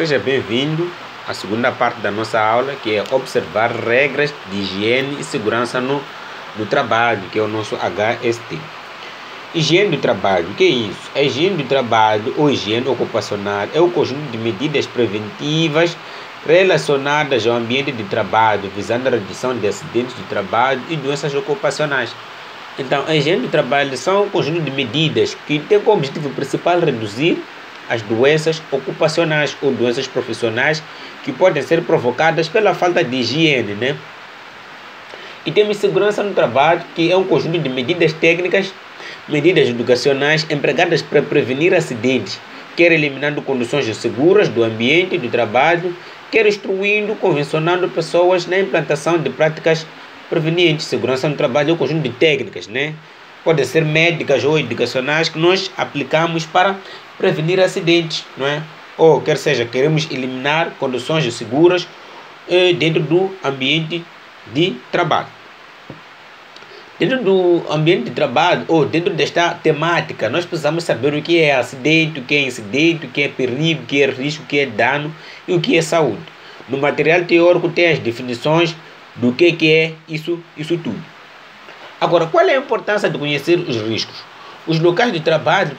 Seja bem-vindo à segunda parte da nossa aula, que é observar regras de higiene e segurança no trabalho, que é o nosso HST. Higiene do trabalho, o que é isso? A higiene do trabalho ou higiene ocupacional é o conjunto de medidas preventivas relacionadas ao ambiente de trabalho, visando a redução de acidentes de trabalho e doenças ocupacionais. Então, a higiene do trabalho são um conjunto de medidas que tem como objetivo principal reduzir as doenças ocupacionais ou doenças profissionais que podem ser provocadas pela falta de higiene, né? E temos segurança no trabalho, que é um conjunto de medidas técnicas, medidas educacionais empregadas para prevenir acidentes, quer eliminando condições inseguras do ambiente do trabalho, quer instruindo, convencionando pessoas na implantação de práticas prevenientes. Segurança no trabalho é um conjunto de técnicas, né? Podem ser médicas ou educacionais que nós aplicamos para prevenir acidentes, não é? Ou quer seja, queremos eliminar condições inseguras dentro do ambiente de trabalho. Dentro do ambiente de trabalho, ou dentro desta temática, nós precisamos saber o que é acidente, o que é incidente, o que é perigo, o que é risco, o que é dano e o que é saúde. No material teórico tem as definições do que é isso tudo. Agora, qual é a importância de conhecer os riscos? Os locais de trabalho,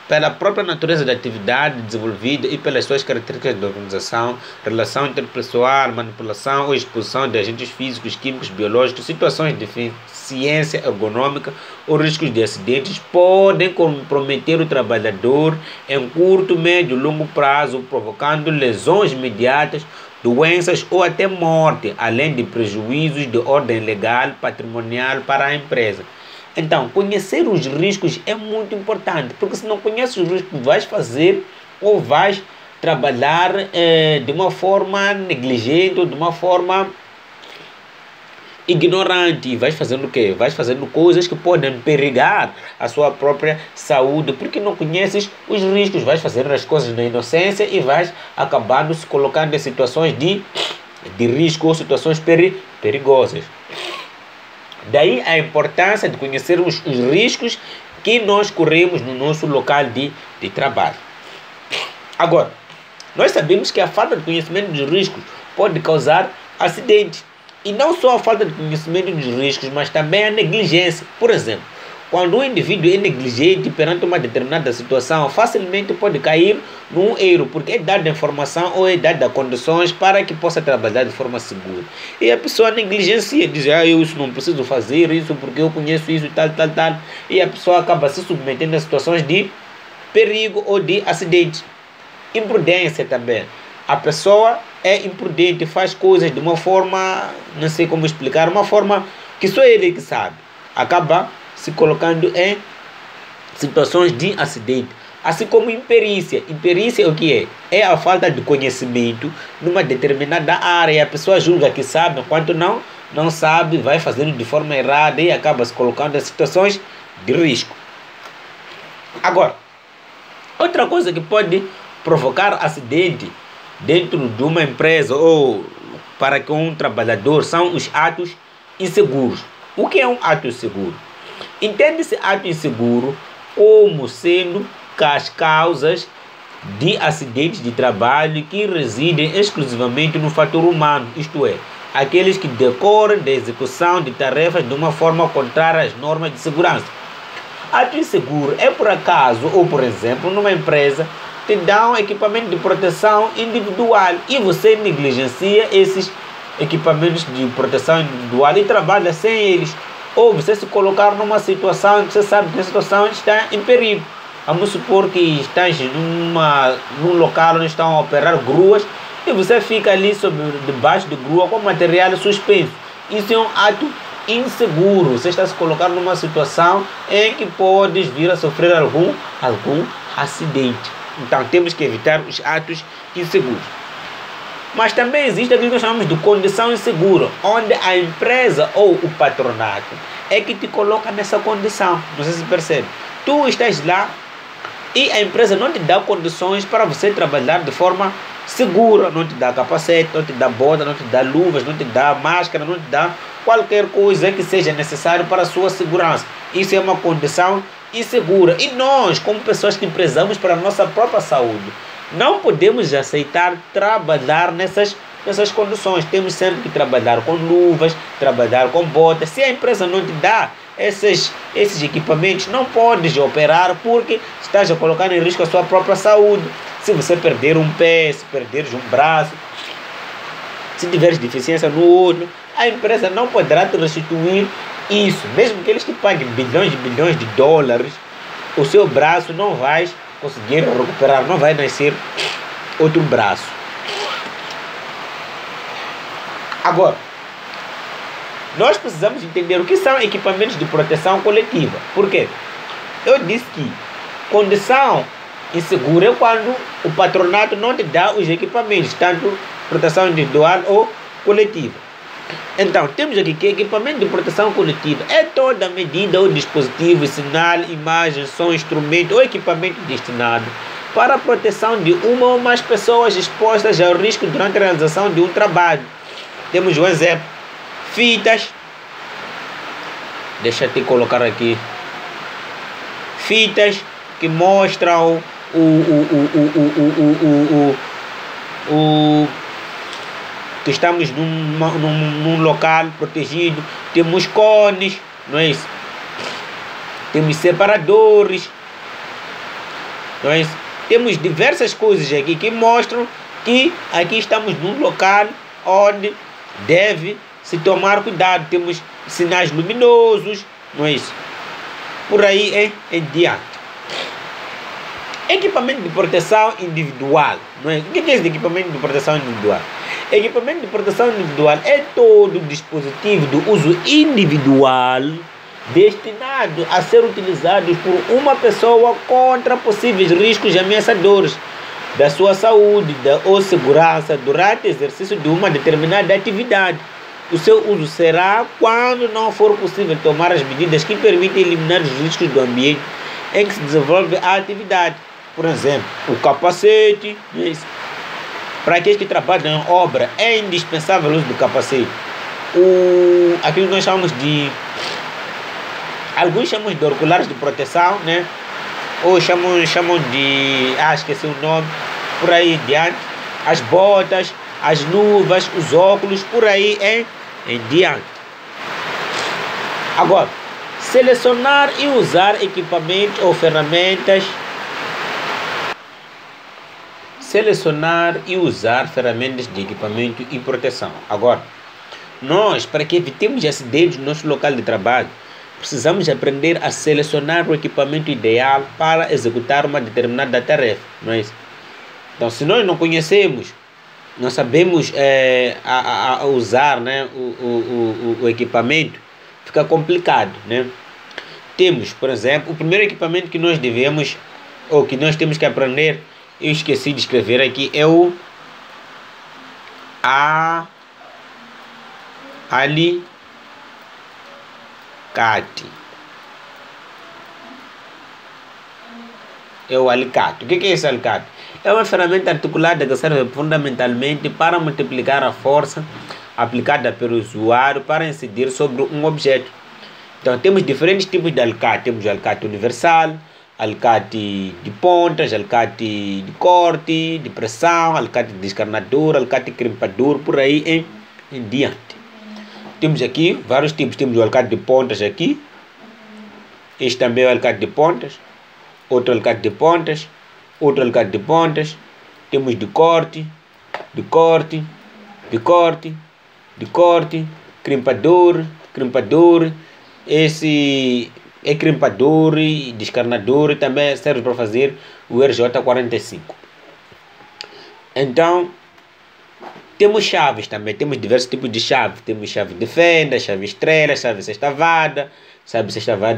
pela própria natureza da atividade desenvolvida e pelas suas características de organização, relação interpessoal, manipulação ou exposição de agentes físicos, químicos, biológicos, situações de deficiência ergonômica ou riscos de acidentes podem comprometer o trabalhador em curto, médio e longo prazo, provocando lesões imediatas, doenças ou até morte, além de prejuízos de ordem legal, patrimonial para a empresa. Então, conhecer os riscos é muito importante, porque se não conheces os riscos, vais fazer ou vais trabalhar de uma forma negligente ou de uma forma ignorante. Vais fazendo o quê? Vais fazendo coisas que podem perigar a sua própria saúde, porque não conheces os riscos. Vais fazendo as coisas na inocência e vais acabando se colocando em situações de risco ou situações perigosas. Daí a importância de conhecermos os riscos que nós corremos no nosso local de trabalho. Agora, nós sabemos que a falta de conhecimento dos riscos pode causar acidentes. E não só a falta de conhecimento dos riscos, mas também a negligência. Por exemplo, quando o indivíduo é negligente perante uma determinada situação, facilmente pode cair num erro, porque é dada informação ou é dada condições para que possa trabalhar de forma segura. E a pessoa negligencia, diz, eu isso não preciso fazer, isso porque eu conheço isso, tal. E a pessoa acaba se submetendo a situações de perigo ou de acidente. Imprudência também. A pessoa é imprudente, faz coisas de uma forma, não sei como explicar, uma forma que só ele que sabe. Acaba se colocando em situações de acidente. Assim como imperícia. Imperícia é o que é? É a falta de conhecimento numa determinada área. A pessoa julga que sabe, enquanto não sabe, vai fazendo de forma errada e acaba se colocando em situações de risco. Agora, outra coisa que pode provocar acidente dentro de uma empresa ou para que um trabalhador são os atos inseguros. O que é um ato inseguro? Entende-se ato inseguro como sendo as causas de acidentes de trabalho que residem exclusivamente no fator humano, isto é, aqueles que decorrem da execução de tarefas de uma forma contrária às normas de segurança. Ato inseguro é por acaso ou, por exemplo, numa empresa te dão equipamento de proteção individual e você negligencia esses equipamentos de proteção individual e trabalha sem eles. Ou você se colocar numa situação que você sabe que a situação está em perigo. Vamos supor que estás num local onde estão a operar gruas e você fica ali debaixo de grua com material suspenso. Isso é um ato inseguro. Você está se colocando numa situação em que podes vir a sofrer algum acidente. Então temos que evitar os atos inseguros. Mas também existe aquilo que nós chamamos de condição insegura, onde a empresa ou o patronato é que te coloca nessa condição. Não sei se percebe. Tu estás lá e a empresa não te dá condições para você trabalhar de forma segura. Não te dá capacete, não te dá bota, não te dá luvas, não te dá máscara, não te dá qualquer coisa que seja necessário para a sua segurança. Isso é uma condição insegura. E nós, como pessoas que prezamos para a nossa própria saúde, não podemos aceitar trabalhar nessas condições. Temos sempre que trabalhar com luvas, trabalhar com botas. Se a empresa não te dá esses equipamentos, não podes operar porque estás a colocar em risco a sua própria saúde. Se você perder um pé, se perderes um braço, se tiveres deficiência no olho, a empresa não poderá te restituir isso. Mesmo que eles te paguem bilhões de dólares, o seu braço não vai conseguir recuperar, não vai nascer outro braço. Agora, nós precisamos entender o que são equipamentos de proteção coletiva. Por quê? Eu disse que condição insegura é quando o patronato não te dá os equipamentos, tanto proteção individual ou coletiva. Então, temos aqui que equipamento de proteção coletiva é toda medida ou dispositivo, sinal, imagem, som, instrumento ou equipamento destinado para a proteção de uma ou mais pessoas expostas ao risco durante a realização de um trabalho. Temos um exemplo: fitas, deixa eu te colocar aqui, fitas que mostram que estamos num local protegido. Temos cones, não é isso? Temos separadores, não é isso? Temos diversas coisas aqui que mostram que aqui estamos num local onde deve se tomar cuidado. Temos sinais luminosos, não é isso? Por aí em diante. Equipamento de proteção individual, não é? O que é esse equipamento de proteção individual? Equipamento de proteção individual é todo dispositivo de uso individual destinado a ser utilizado por uma pessoa contra possíveis riscos ameaçadores da sua saúde ou segurança durante o exercício de uma determinada atividade. O seu uso será quando não for possível tomar as medidas que permitem eliminar os riscos do ambiente em que se desenvolve a atividade. Por exemplo, o capacete. Para aqueles que trabalham em obra, é indispensável o uso do capacete. Aquilo que nós chamamos de... Alguns chamam de oculares de proteção, né? Ou chamam de... esqueci o nome. Por aí diante. As botas, as luvas, os óculos, por aí em diante. Agora, selecionar e usar equipamentos ou ferramentas. Selecionar e usar ferramentas de equipamento e proteção. Agora, nós, para que evitemos acidentes no nosso local de trabalho, precisamos aprender a selecionar o equipamento ideal para executar uma determinada tarefa, não é isso? Então, se nós não conhecemos, não sabemos usar, né, o equipamento, fica complicado, né? Temos, por exemplo, o primeiro equipamento que nós devemos, ou que nós temos que aprender, eu esqueci de escrever aqui, é o alicate. É o alicate. O que é esse alicate? É uma ferramenta articulada que serve fundamentalmente para multiplicar a força aplicada pelo usuário para incidir sobre um objeto. Então temos diferentes tipos de alicate. Temos o alicate universal, alicate de pontas, alicate de corte, de pressão, alicate de descarnador, alicate crimpador, por aí em diante. Temos aqui vários tipos. Temos o alicate de pontas aqui. Este também é o alicate de pontas. Outro alicate de pontas. Outro alicate de pontas. Temos de corte, de corte, de corte, de corte, crimpador, crimpador. Esse é crimpador e descarnador, também serve para fazer o RJ45. Então, temos chaves também, temos diversos tipos de chave. Temos chave de fenda, chave estrela, chave sextavada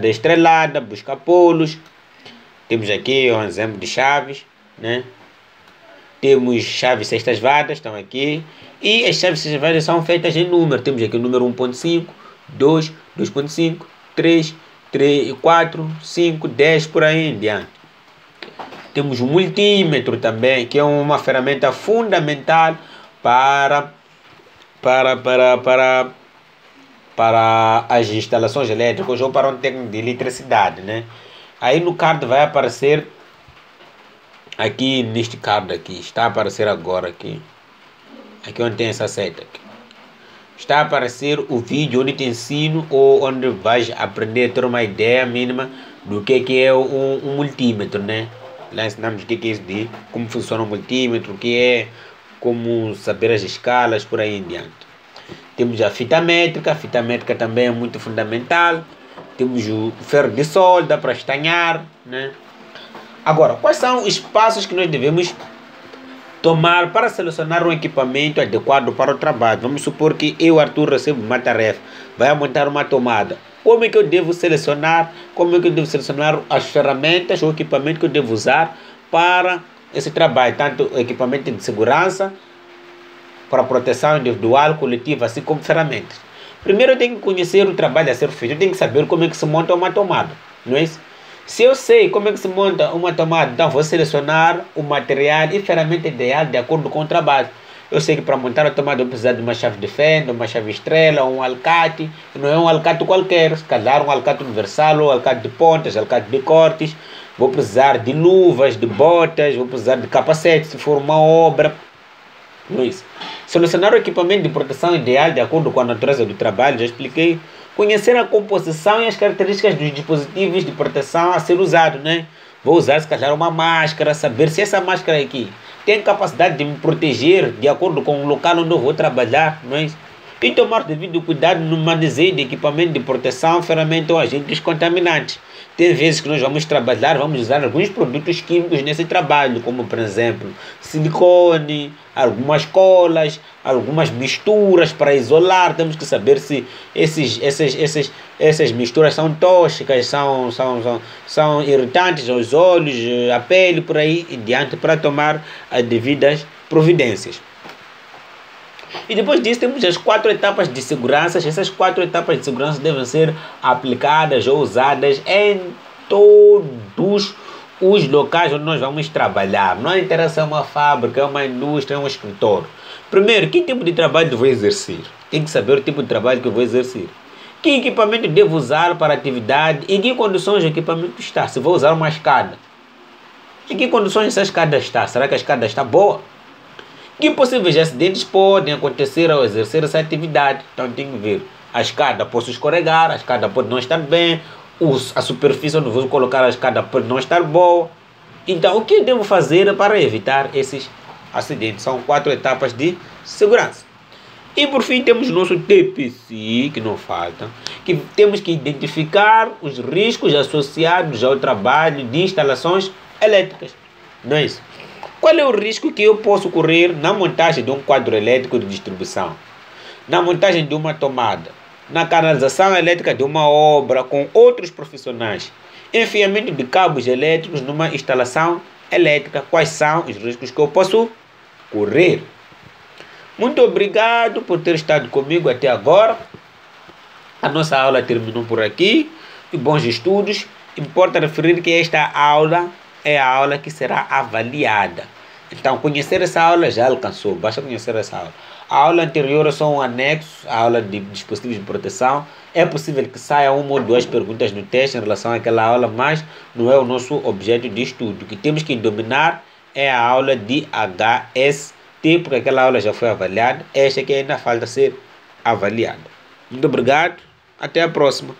estrelada, busca-polos. Temos aqui um exemplo de chaves, né? Temos chaves sextavadas, estão aqui. E as chaves sextavadas são feitas em número. Temos aqui o número 1.5, 2, 2.5, 3, 4, 5, 10, por aí em diante. Temos o multímetro também, que é uma ferramenta fundamental para as instalações elétricas ou para um técnico de eletricidade, né? Aí no card vai aparecer aqui neste card aqui, está a aparecer agora aqui. Aqui onde tem essa seta aqui. Está a aparecer o vídeo onde te ensino ou onde vais aprender a ter uma ideia mínima do que é um multímetro, né? Lá ensinamos o que é isso de como funciona o multímetro, o que é, como saber as escalas, por aí em diante. Temos a fita métrica também é muito fundamental. Temos o ferro de solda para estanhar, né? Agora, quais são os passos que nós devemos tomar para selecionar um equipamento adequado para o trabalho? Vamos supor que eu, Arthur, recebo uma tarefa, vai montar uma tomada. Como é que eu devo selecionar? Como é que eu devo selecionar as ferramentas ou equipamento que eu devo usar para esse trabalho? Tanto equipamento de segurança, para proteção individual, coletiva, assim como ferramentas. Primeiro eu tenho que conhecer o trabalho a ser feito, eu tenho que saber como é que se monta uma tomada, não é isso? Se eu sei como é que se monta uma tomada, então vou selecionar o material e ferramenta ideal de acordo com o trabalho. Eu sei que para montar a tomada eu vou precisar de uma chave de fenda, uma chave estrela, um alicate. Não é um alicate qualquer, se calhar um alicate universal, ou alicate de pontas, alicate de cortes. Vou precisar de luvas, de botas, vou precisar de capacete se for uma obra. Não é isso. Selecionar o equipamento de proteção ideal de acordo com a natureza do trabalho, já expliquei. Conhecer a composição e as características dos dispositivos de proteção a ser usado, né? Vou usar, se calhar, uma máscara, saber se essa máscara aqui tem capacidade de me proteger de acordo com o local onde eu vou trabalhar, não é isso? E tomar devido cuidado no manuseio de equipamento de proteção, ferramentas ou agentes contaminantes. Tem vezes que nós vamos trabalhar, vamos usar alguns produtos químicos nesse trabalho, como por exemplo, silicone, algumas colas, algumas misturas para isolar. Temos que saber se essas misturas são tóxicas, são irritantes aos olhos, à pele, por aí em diante, para tomar as devidas providências. E depois disso temos as 4 etapas de segurança. Essas 4 etapas de segurança devem ser aplicadas ou usadas em todos os locais onde nós vamos trabalhar. Não interessa uma fábrica, uma indústria, um escritório. Primeiro, que tipo de trabalho eu vou exercer? Tem que saber o tipo de trabalho que eu vou exercer. Que equipamento devo usar para a atividade e em que condições o equipamento está? Se vou usar uma escada, em que condições essa escada está? Será que a escada está boa? Que possíveis acidentes podem acontecer ao exercer essa atividade? Então tem que ver. A escada pode escorregar, a escada pode não estar bem, a superfície onde vou colocar a escada pode não estar boa. Então o que devo fazer para evitar esses acidentes? São 4 etapas de segurança. E por fim temos o nosso TPC, que não falta, que temos que identificar os riscos associados ao trabalho de instalações elétricas. Não é isso? Qual é o risco que eu posso correr na montagem de um quadro elétrico de distribuição, na montagem de uma tomada, na canalização elétrica de uma obra com outros profissionais, enfiamento de cabos elétricos numa instalação elétrica? Quais são os riscos que eu posso correr? Muito obrigado por ter estado comigo até agora. A nossa aula terminou por aqui. E bons estudos. Importa referir que esta aula é a aula que será avaliada. Então, conhecer essa aula já alcançou, basta conhecer essa aula. A aula anterior é só um anexo, a aula de dispositivos de proteção. É possível que saia 1 ou 2 perguntas no teste em relação àquela aula, mas não é o nosso objeto de estudo. O que temos que dominar é a aula de HST, porque aquela aula já foi avaliada. Esta que ainda falta ser avaliada. Muito obrigado, até a próxima.